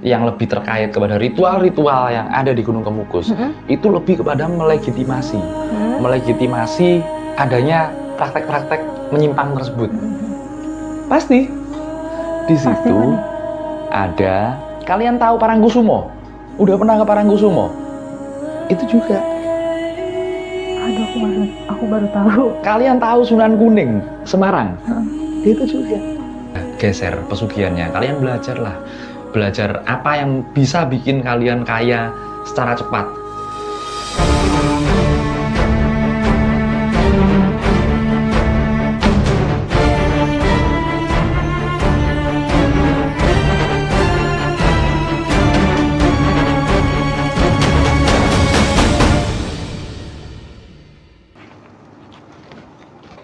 yang lebih terkait kepada ritual-ritual yang ada di Gunung Kemukus itu lebih kepada melegitimasi adanya praktek-praktek menyimpang tersebut. Pasti di situ ada, kalian tahu Parangkusumo? Udah pernah ke Parangkusumo? Itu juga. Aduh, aku baru tahu. Kalian tahu Sunan Kuning, Semarang? Itu juga. Geser pesugihannya, kalian belajar apa yang bisa bikin kalian kaya secara cepat.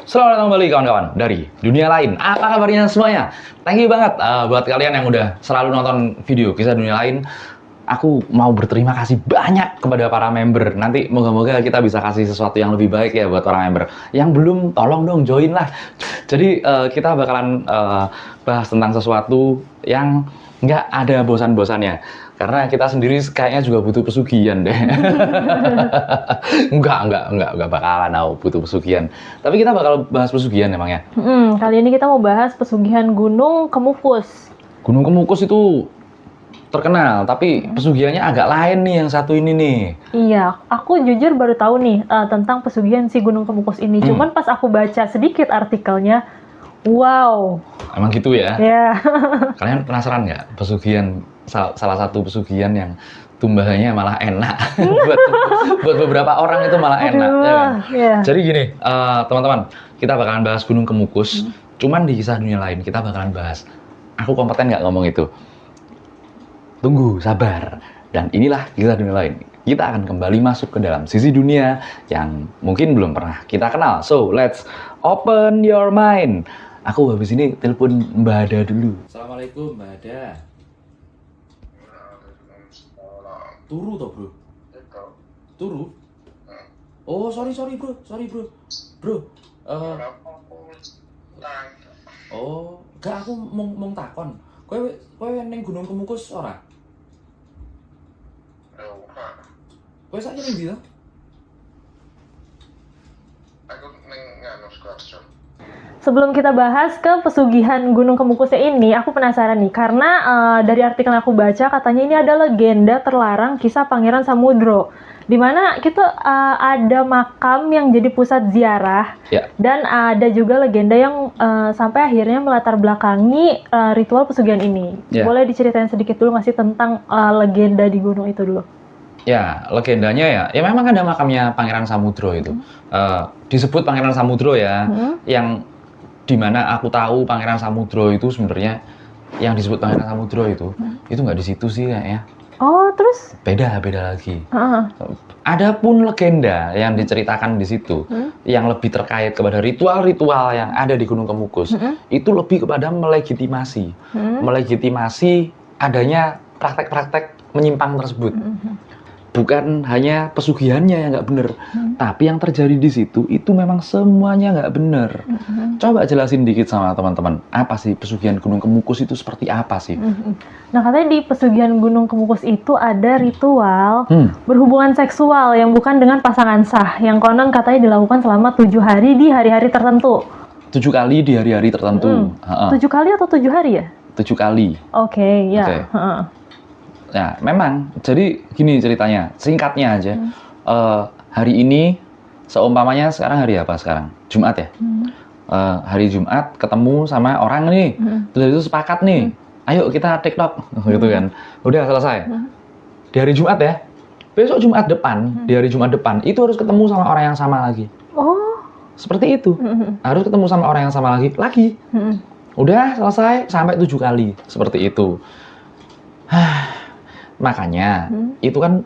Selamat datang kembali kawan-kawan dari dunia lain. Apa kabarnya semuanya? Thank you banget buat kalian yang udah selalu nonton video kisah dunia lain. Aku mau berterima kasih banyak kepada para member. Nanti moga-moga kita bisa kasih sesuatu yang lebih baik ya buat para member. Yang belum, tolong dong join lah. Jadi kita bakalan bahas tentang sesuatu yang nggak ada bosan-bosannya. Karena kita sendiri kayaknya juga butuh pesugihan deh. Enggak bakalan butuh pesugihan. Tapi kita bakal bahas pesugihan emangnya. Kali ini kita mau bahas pesugihan Gunung Kemukus. Gunung Kemukus itu terkenal, tapi pesugihannya agak lain nih yang satu ini nih. Iya, aku jujur baru tahu nih tentang pesugihan si Gunung Kemukus ini. Cuman pas aku baca sedikit artikelnya, wow. Emang gitu ya? Ya. Kalian penasaran nggak pesugihan, salah satu pesugihan yang tumbahannya malah enak buat beberapa orang itu malah enak. Aduh, ya kan? yeah. Jadi gini, teman-teman, kita bakalan bahas Gunung Kemukus. Cuman di kisah dunia lain kita bakalan bahas. Aku kompeten nggak ngomong itu? Tunggu, sabar. Dan inilah kisah dunia lain. Kita akan kembali masuk ke dalam sisi dunia yang mungkin belum pernah kita kenal. So, let's open your mind. Aku habis ini telepon Mbak Ada dulu. Assalamualaikum Mbak Ada. Turu toh bro? Turu? Oh sorry bro. Oh, gak, aku mau takon. Kowe ning Gunung Kemukus ora? Kowe saiki ning ndi to? Aku ning nganu Sidoarjo. Sebelum kita bahas ke pesugihan Gunung Kemukusnya ini, aku penasaran nih, karena dari artikel yang aku baca, katanya ini ada legenda terlarang kisah Pangeran Samudro, di mana kita ada makam yang jadi pusat ziarah, dan ada juga legenda yang sampai akhirnya melatar belakangi ritual pesugihan ini. Boleh diceritain sedikit dulu nggak sih tentang legenda di gunung itu dulu? Ya, legendanya ya memang ada makamnya Pangeran Samudro itu. Disebut Pangeran Samudro ya, yang dimana aku tahu Pangeran Samudro itu sebenarnya yang disebut Pangeran Samudro itu nggak di situ sih kayaknya. Oh, terus? Beda lagi. Adapun legenda yang diceritakan di situ yang lebih terkait kepada ritual-ritual yang ada di Gunung Kemukus itu lebih kepada melegitimasi adanya praktek-praktek menyimpang tersebut. Bukan hanya pesugihannya yang nggak bener, tapi yang terjadi di situ itu memang semuanya nggak bener. Coba jelasin dikit sama teman-teman, apa sih pesugihan Gunung Kemukus itu seperti apa sih? Nah, katanya di pesugihan Gunung Kemukus itu ada ritual berhubungan seksual yang bukan dengan pasangan sah, yang konon katanya dilakukan selama 7 hari di hari-hari tertentu. 7 kali di hari-hari tertentu. 7 kali atau 7 hari ya? 7 kali. Oke, ya. Nah, memang, jadi gini ceritanya, singkatnya aja. Hari ini, seumpamanya sekarang hari apa sekarang? Jumat ya? Hari Jumat ketemu sama orang nih, terus itu sepakat nih, ayo kita TikTok, gitu kan. Udah selesai. Di hari Jumat ya, besok Jumat depan, di hari Jumat depan, itu harus ketemu sama orang yang sama lagi. Oh. Seperti itu. Harus ketemu sama orang yang sama lagi. Udah selesai, sampai 7 kali. Seperti itu. Makanya itu kan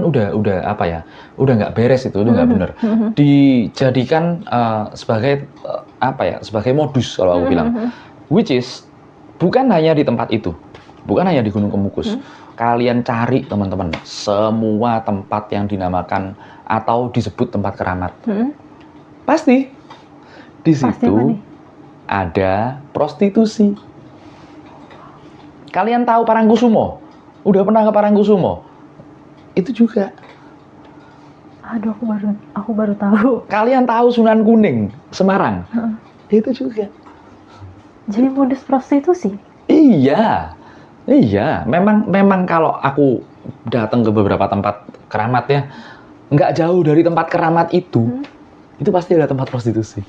udah apa ya, udah nggak beres itu, udah nggak bener. Dijadikan sebagai apa ya, sebagai modus kalau aku bilang, which is bukan hanya di tempat itu, bukan hanya di Gunung Kemukus. Kalian cari teman-teman semua tempat yang dinamakan atau disebut tempat keramat, pasti di situ ada prostitusi. Kalian tahu Parangkusumo? Udah pernah ke Parangkusumo? Itu juga. Aduh, aku baru tahu. Kalian tahu Sunan Kuning, Semarang? Itu juga. Jadi modus prostitusi. Iya. Memang kalau aku datang ke beberapa tempat keramat ya, nggak jauh dari tempat keramat itu pasti ada tempat prostitusi.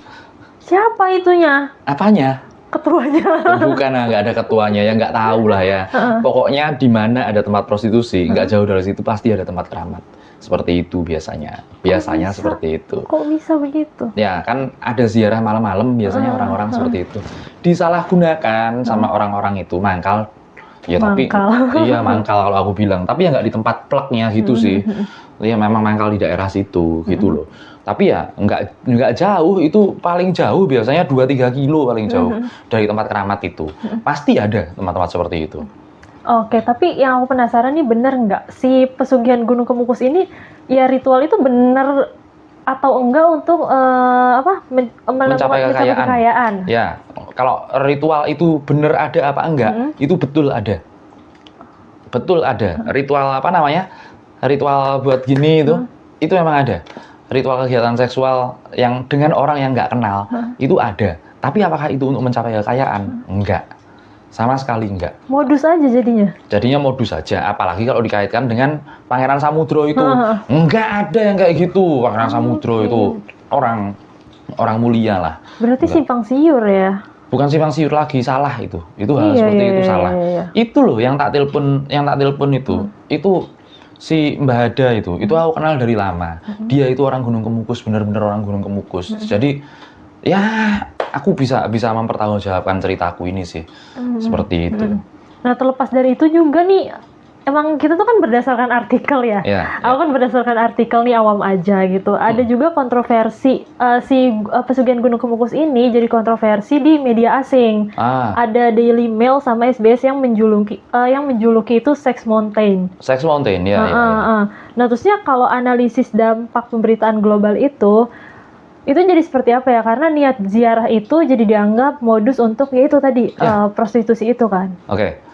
Siapa itunya? Apanya? Ketuanya. Bukan, nggak ada ketuanya ya, nggak tahu lah ya. Pokoknya di mana ada tempat prostitusi, nggak jauh dari situ pasti ada tempat keramat. Seperti itu biasanya. Biasanya bisa? seperti itu. Kok bisa begitu? Ya kan ada ziarah malam-malam biasanya orang-orang seperti itu. Disalahgunakan sama orang-orang itu, mangkal. Ya tapi iya mangkal kalau aku bilang. Tapi ya nggak di tempat pleknya gitu sih. Ya memang mangkal di daerah situ gitu loh. Tapi ya nggak jauh, itu paling jauh biasanya 2-3 kilo paling jauh dari tempat keramat itu. Pasti ada tempat-tempat seperti itu. Oke, tapi yang aku penasaran nih, bener nggak si pesugihan Gunung Kemukus ini, ya ritual itu bener atau enggak untuk mencapai kekayaan? Ya, kalau ritual itu bener ada apa enggak? Itu betul ada. Betul ada. Ritual apa namanya? Ritual buat gini itu memang ada. Ritual kegiatan seksual yang dengan orang yang nggak kenal itu ada. Tapi apakah itu untuk mencapai kekayaan? Enggak. Sama sekali enggak. Modus aja jadinya. Jadinya modus saja, apalagi kalau dikaitkan dengan Pangeran Samudro itu. Enggak ada yang kayak gitu. Pangeran Samudro itu orang mulia lah. Berarti simpang siur ya? Bukan simpang siur lagi, salah itu. Itu hal seperti itu salah. Itu loh yang tak telepon itu. Itu si Mbah Hada itu aku kenal dari lama. Dia itu orang Gunung Kemukus, bener-bener orang Gunung Kemukus. Jadi ya aku bisa mempertanggungjawabkan ceritaku ini sih. Seperti itu. Nah, terlepas dari itu juga nih, emang kita tuh kan berdasarkan artikel ya. Aku kan berdasarkan artikel nih, awam aja gitu. Ada juga kontroversi pesugihan Gunung Kemukus ini jadi kontroversi di media asing. Ada Daily Mail sama SBS yang menjuluki itu Sex Mountain. Sex Mountain ya. Nah, terusnya kalau analisis dampak pemberitaan global itu jadi seperti apa ya? Karena niat ziarah itu jadi dianggap modus untuk ya itu tadi prostitusi itu kan. Oke.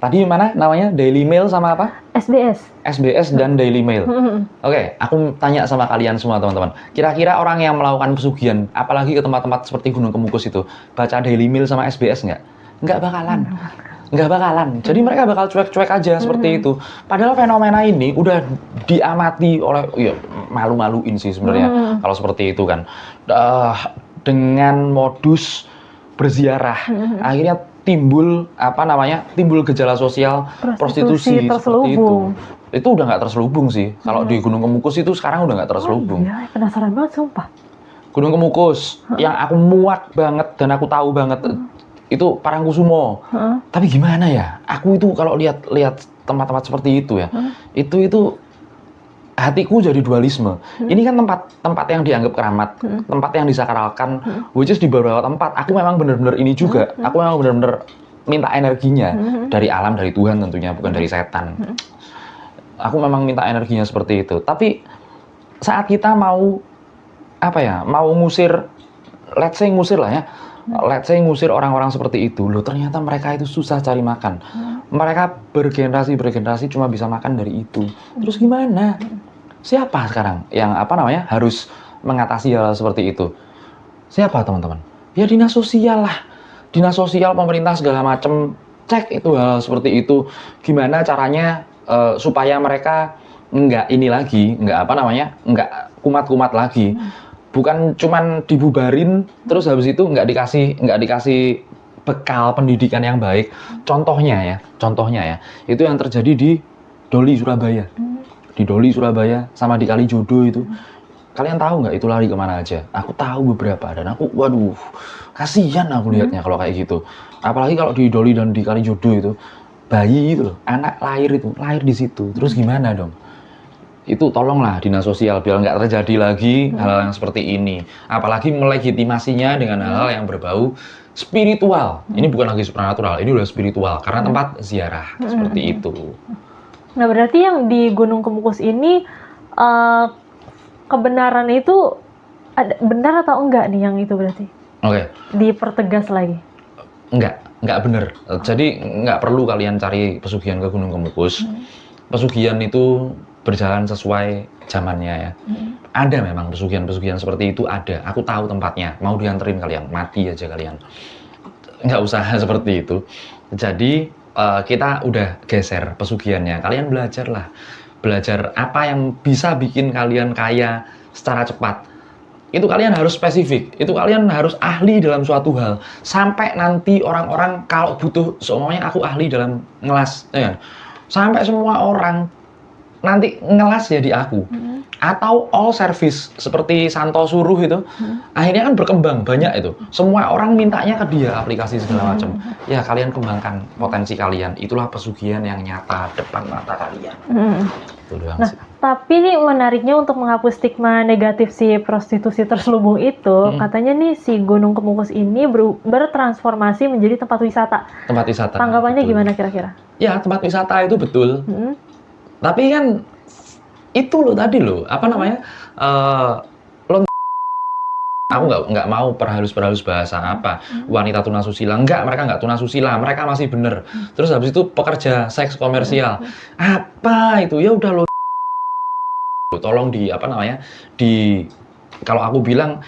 Tadi mana namanya? Daily Mail sama apa? SBS dan Daily Mail. Oke, aku tanya sama kalian semua teman-teman. Kira-kira orang yang melakukan pesugihan, apalagi ke tempat-tempat seperti Gunung Kemukus itu, baca Daily Mail sama SBS nggak? Nggak bakalan. Jadi mereka bakal cuek-cuek aja seperti itu. Padahal fenomena ini udah diamati oleh, ya malu-maluin sih sebenarnya kalau seperti itu kan. Dengan modus berziarah, akhirnya timbul gejala sosial prostitusi seperti itu. Itu udah nggak terselubung sih. Kalau di Gunung Kemukus itu sekarang udah nggak terselubung. Iya, penasaran banget sumpah. Gunung Kemukus yang aku muak banget dan aku tahu banget itu Parangkusumo. Tapi gimana ya? Aku itu kalau lihat tempat-tempat seperti itu ya, itu hatiku jadi dualisme. Ini kan tempat yang dianggap keramat, tempat yang disakralkan, which is di beberapa tempat aku memang benar-benar ini juga. Aku memang benar-benar minta energinya dari alam, dari Tuhan tentunya, bukan dari setan. Aku memang minta energinya seperti itu. Tapi saat kita mau ngusir, let's say ngusir lah ya. Let's say ngusir orang-orang seperti itu, loh ternyata mereka itu susah cari makan. Mereka bergenerasi cuma bisa makan dari itu. Terus gimana? Siapa sekarang yang harus mengatasi hal seperti itu? Siapa teman-teman? Ya dinas sosial lah. Dinas sosial, pemerintah segala macam cek itu hal seperti itu. Gimana caranya supaya mereka nggak kumat-kumat lagi. Bukan cuman dibubarin terus habis itu nggak dikasih bekal pendidikan yang baik. Contohnya ya itu yang terjadi di Doli Surabaya. Di Doli Surabaya sama di Kalijodo itu. Kalian tahu nggak itu lari kemana aja? Aku tahu beberapa dan aku waduh kasihan aku lihatnya kalau kayak gitu. Apalagi kalau di Doli dan di Kalijodo itu bayi itu loh, anak lahir di situ. Terus gimana dong? Itu tolonglah dinas sosial biar nggak terjadi lagi hal-hal yang seperti ini. Apalagi melegitimasinya dengan hal-hal yang berbau spiritual. Ini bukan lagi supranatural, ini udah spiritual karena tempat ziarah seperti itu. Nah, berarti yang di Gunung Kemukus ini kebenaran itu benar atau enggak nih yang itu berarti? Oke. Dipertegas lagi. Enggak. nggak bener. Jadi nggak perlu kalian cari pesugihan ke Gunung Kemukus. Pesugihan itu berjalan sesuai zamannya ya. Ada memang pesugihan-pesugihan seperti itu ada. Aku tahu tempatnya. Mau dianterin kalian, mati aja kalian. Nggak usah seperti itu. Jadi kita udah geser pesugihannya. Kalian belajarlah. Belajar apa yang bisa bikin kalian kaya secara cepat. Itu kalian harus spesifik, itu kalian harus ahli dalam suatu hal. Sampai nanti orang-orang kalau butuh, semuanya aku ahli dalam ngelas, ya kan? Sampai semua orang nanti ngelas ya di aku. Atau all service, seperti Santo Suruh itu, akhirnya kan berkembang banyak itu. Semua orang mintanya ke dia, aplikasi segala macam. Ya kalian kembangkan potensi kalian, itulah pesugihan yang nyata depan mata kalian. Itu doang Nah, sih. tapi nih menariknya untuk menghapus stigma negatif si prostitusi terselubung itu, katanya nih si Gunung Kemukus ini bertransformasi menjadi tempat wisata. Tempat wisata. Tanggapannya betul. gimana kira-kira? Ya tempat wisata itu betul. Tapi kan itu loh tadi loh, apa namanya? Aku nggak mau perhalus bahasa apa wanita tunasusila, mereka nggak tunasusila, mereka masih bener. Terus habis itu pekerja seks komersial, apa itu ya udah lo tolong di apa namanya kalau aku bilang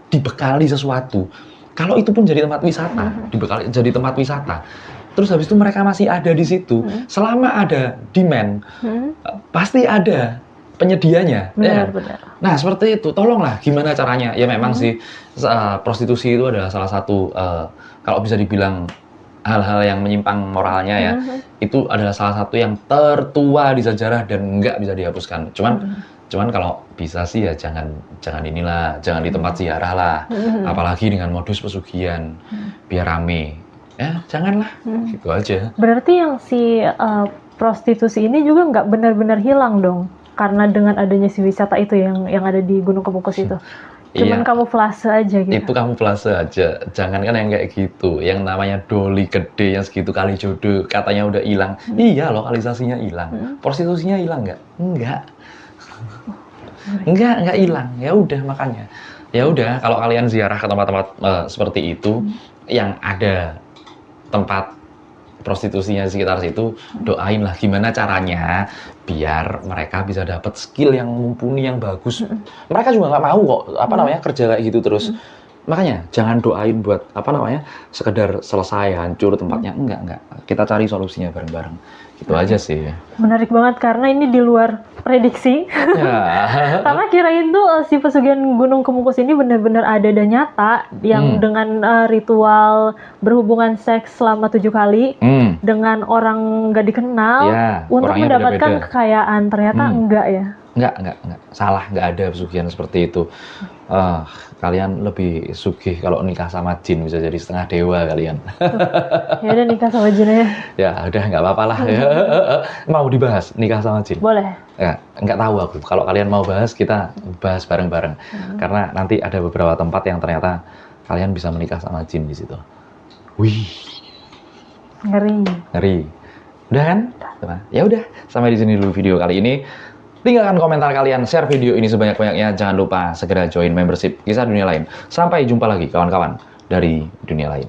dibekali sesuatu. Kalau itu pun jadi tempat wisata, dibekali jadi tempat wisata. Terus habis itu mereka masih ada di situ, selama ada demand, pasti ada penyedianya. Benar. Nah, seperti itu. Tolonglah gimana caranya. Ya memang sih prostitusi itu adalah salah satu kalau bisa dibilang hal-hal yang menyimpang moralnya ya. Itu adalah salah satu yang tertua di sejarah dan nggak bisa dihapuskan. Cuman kalau bisa sih ya jangan inilah, jangan di tempat ziarah lah. Apalagi dengan modus pesugihan biar rame. Ya, janganlah. Gitu aja. Berarti yang si prostitusi ini juga nggak benar-benar hilang dong? Karena dengan adanya si wisata itu yang ada di Gunung Kemukus itu. Cuman Iya. kamuflase aja gitu. Itu kamuflase aja, jangan kan yang kayak gitu, yang namanya doli gede yang segitu kali jodoh katanya udah hilang. Iya, lokalisasinya hilang. Prostitusinya hilang nggak? Enggak hilang. Ya udah makanya. Ya udah kalau kalian ziarah ke tempat-tempat seperti itu yang ada tempat prostitusinya di sekitar situ, doain lah gimana caranya biar mereka bisa dapat skill yang mumpuni, yang bagus. Mereka juga nggak mau kok kerja kayak gitu terus. Makanya jangan doain buat sekedar selesai hancur tempatnya. Enggak. Kita cari solusinya bareng-bareng. Gitu aja sih. Menarik banget karena ini di luar prediksi. Ya. Karena kirain tuh si pesugihan Gunung Kemukus ini benar-benar ada dan nyata yang dengan ritual berhubungan seks selama 7 kali dengan orang nggak dikenal untuk orangnya mendapatkan beda-beda. kekayaan. Ternyata enggak ya. Enggak. Salah, nggak ada pesugihan seperti itu. Kalian lebih sugih kalau nikah sama jin, bisa jadi setengah dewa kalian. Ya udah nikah sama jin ya. Ya udah nggak apa-apa lah. Mau dibahas nikah sama jin? Boleh. Ya, nggak tahu aku. Kalau kalian mau bahas, kita bahas bareng-bareng. Karena nanti ada beberapa tempat yang ternyata kalian bisa menikah sama jin di situ. Wih, ngeri. Udah kan? Ya udah, sampai di sini dulu video kali ini. Tinggalkan komentar kalian, share video ini sebanyak-banyaknya. Jangan lupa segera join membership Kisah Dunia Lain. Sampai jumpa lagi kawan-kawan dari dunia lain.